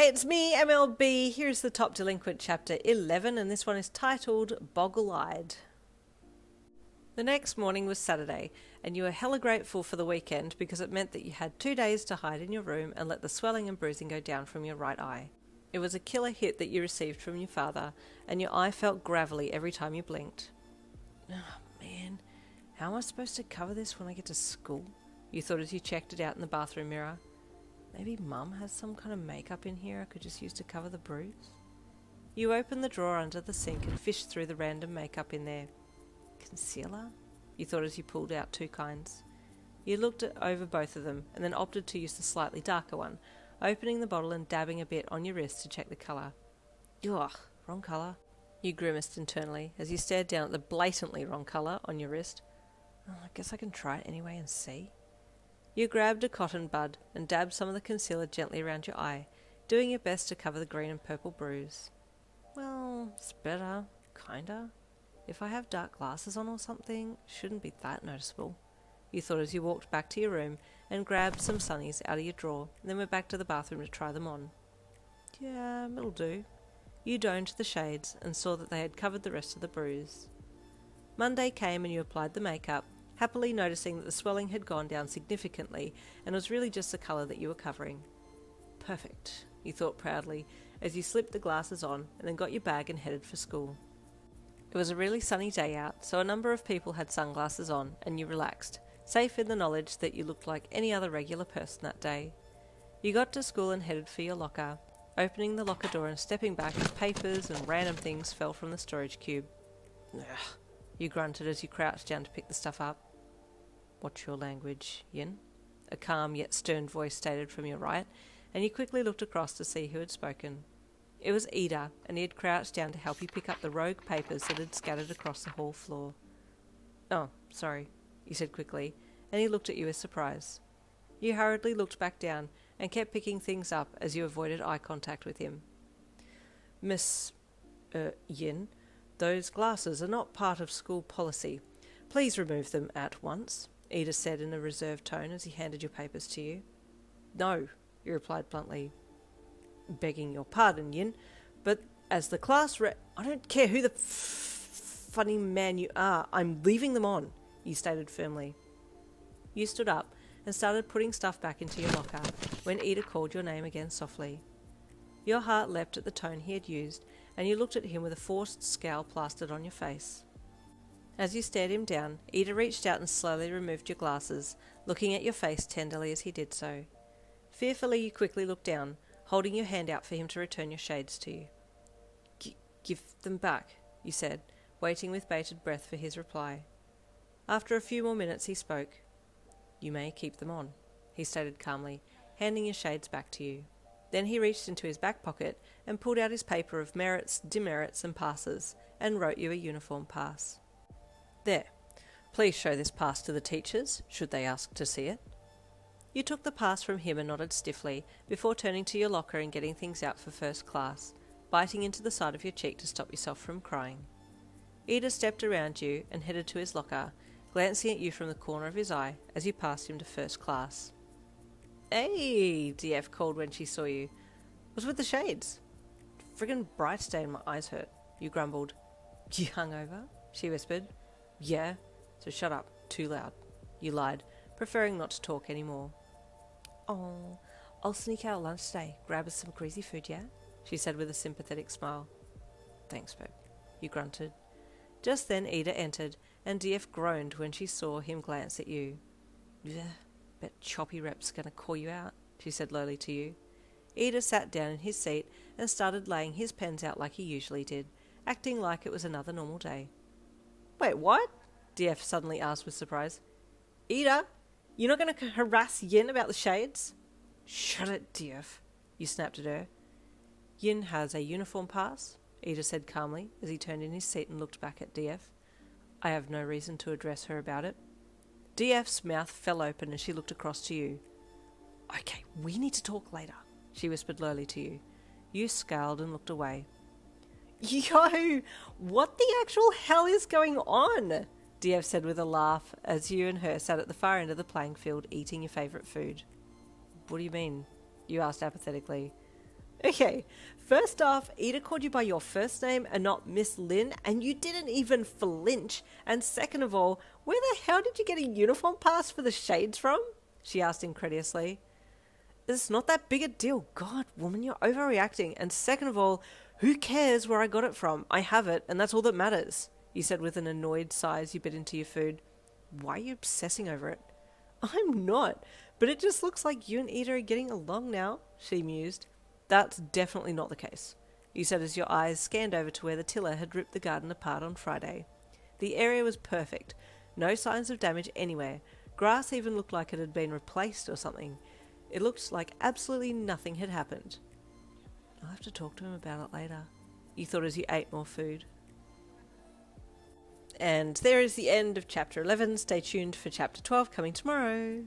Hey, it's me, MLB. Here's the Top Delinquent chapter 11, and this one is titled Boggle-Eyed. The next morning was Saturday, and you were hella grateful for the weekend because it meant that you had 2 days to hide in your room and let the swelling and bruising go down from your right eye. It was a killer hit that you received from your father, and your eye felt gravelly every time you blinked. Oh, man, how am I supposed to cover this when I get to school? You thought as you checked it out in the bathroom mirror. Maybe Mum has some kind of makeup in here I could just use to cover the bruise? You opened the drawer under the sink and fished through the random makeup in there. Concealer? You thought as you pulled out 2 kinds. You looked over both of them and then opted to use the slightly darker one, opening the bottle and dabbing a bit on your wrist to check the colour. Ugh, wrong colour. You grimaced internally as you stared down at the blatantly wrong colour on your wrist. Oh, I guess I can try it anyway and see. You grabbed a cotton bud and dabbed some of the concealer gently around your eye, doing your best to cover the green and purple bruise. Well, it's better, kinda. If I have dark glasses on or something, it shouldn't be that noticeable. You thought as you walked back to your room and grabbed some sunnies out of your drawer and then went back to the bathroom to try them on. Yeah, it'll do. You donned the shades and saw that they had covered the rest of the bruise. Monday came and you applied the makeup, happily noticing that the swelling had gone down significantly and was really just the colour that you were covering. Perfect, you thought proudly, as you slipped the glasses on and then got your bag and headed for school. It was a really sunny day out, so a number of people had sunglasses on, and you relaxed, safe in the knowledge that you looked like any other regular person that day. You got to school and headed for your locker, opening the locker door and stepping back as papers and random things fell from the storage cube. Ugh, you grunted as you crouched down to pick the stuff up. What's your language, Yin? A calm yet stern voice stated from your right, and you quickly looked across to see who had spoken. It was Iida, and he had crouched down to help you pick up the rogue papers that had scattered across the hall floor. Oh, sorry, you said quickly, and he looked at you with surprise. You hurriedly looked back down and kept picking things up as you avoided eye contact with him. Miss Yin, those glasses are not part of school policy. Please remove them at once, Iida said in a reserved tone as he handed your papers to you. No, you replied bluntly. Begging your pardon, Yin, but as the class I don't care who the funny man you are, I'm leaving them on, you stated firmly. You stood up and started putting stuff back into your locker when Iida called your name again softly. Your heart leapt at the tone he had used, and you looked at him with a forced scowl plastered on your face. As you stared him down, Iida reached out and slowly removed your glasses, looking at your face tenderly as he did so. Fearfully you quickly looked down, holding your hand out for him to return your shades to you. Give them back, you said, waiting with bated breath for his reply. After a few more minutes he spoke. You may keep them on, he stated calmly, handing your shades back to you. Then he reached into his back pocket and pulled out his paper of merits, demerits and passes, and wrote you a uniform pass. There, please show this pass to the teachers, should they ask to see it. You took the pass from him and nodded stiffly, before turning to your locker and getting things out for first class, biting into the side of your cheek to stop yourself from crying. Iida stepped around you and headed to his locker, glancing at you from the corner of his eye as you passed him to first class. Hey, DF called when she saw you. What's with the shades? Friggin' bright stain, my eyes hurt, you grumbled. You hungover? She whispered. Yeah, so shut up, too loud, you lied, preferring not to talk anymore. Oh, I'll sneak out at lunch today, grab us some greasy food, yeah? She said with a sympathetic smile. Thanks, babe, you grunted. Just then Iida entered, and DF groaned when she saw him glance at you. Bet Choppy Rep's gonna call you out, she said lowly to you. Iida sat down in his seat and started laying his pens out like he usually did, acting like it was another normal day. Wait, what? DF suddenly asked with surprise. Iida, you're not going to harass Yin about the shades? Shut it, DF, you snapped at her. Yin has a uniform pass, Iida said calmly as he turned in his seat and looked back at DF. I have no reason to address her about it. DF's mouth fell open as she looked across to you. Okay, we need to talk later, she whispered lowly to you. You scowled and looked away. Yo, what the actual hell is going on? DF said with a laugh as you and her sat at the far end of the playing field eating your favourite food. What do you mean? You asked apathetically. Okay, first off, Iida called you by your first name and not Miss Lynn, and you didn't even flinch. And second of all, where the hell did you get a uniform pass for the shades from? She asked incredulously. It's not that big a deal. God, woman, you're overreacting. And second of all, who cares where I got it from? I have it, and that's all that matters, you said with an annoyed sigh as you bit into your food. Why are you obsessing over it? I'm not, but it just looks like you and Iida are getting along now, she mused. That's definitely not the case, you said as your eyes scanned over to where the tiller had ripped the garden apart on Friday. The area was perfect. No signs of damage anywhere. Grass even looked like it had been replaced or something. It looked like absolutely nothing had happened. I'll have to talk to him about it later, you thought as you ate more food. And there is the end of chapter 11. Stay tuned for chapter 12 coming tomorrow.